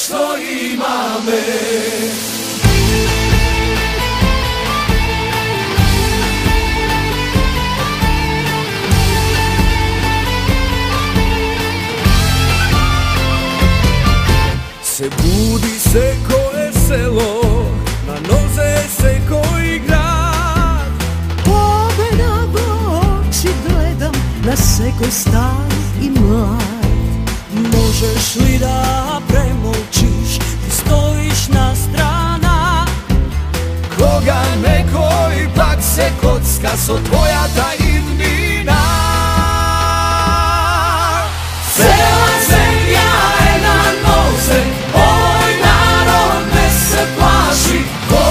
što imame. Se budi se ko je selo, na noze se koji grad. Pobeda go oči gledam, na sekoj star i mlad. Možeš li da premočiš, ti stojiš na strana. Koga neko ipak se kocka, so tvoja tajnina. Cela zemlja je na noze, oj narod ne se plaši. Ko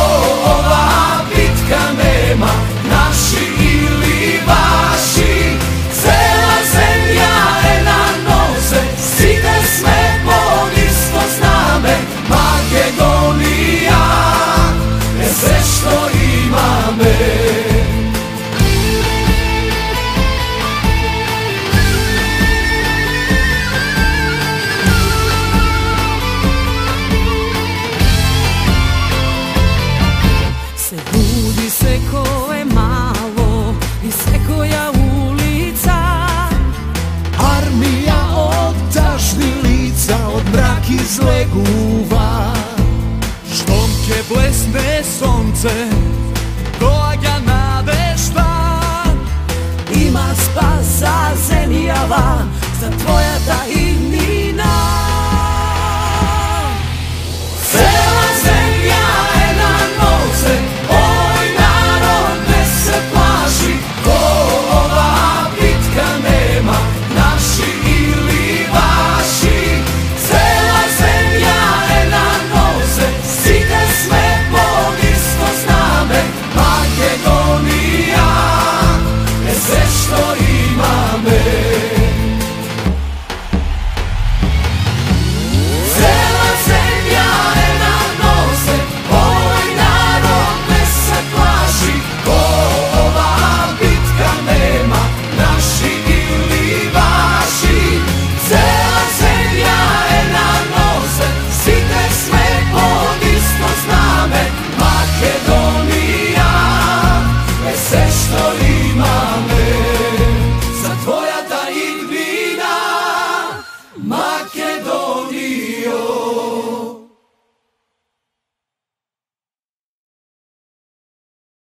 ova bitka nema, naši ili vaši. Cela zemlja je na noze, side sme pod isto zname. Makedonija je sve što imame. Se budi se ko je malo i se koja ulica. Armija od tašnih lica, od mrak iz leguva. Štomke blesne sonce, koja nadešta. Ima spasa zemljava, za tvoja tajnina.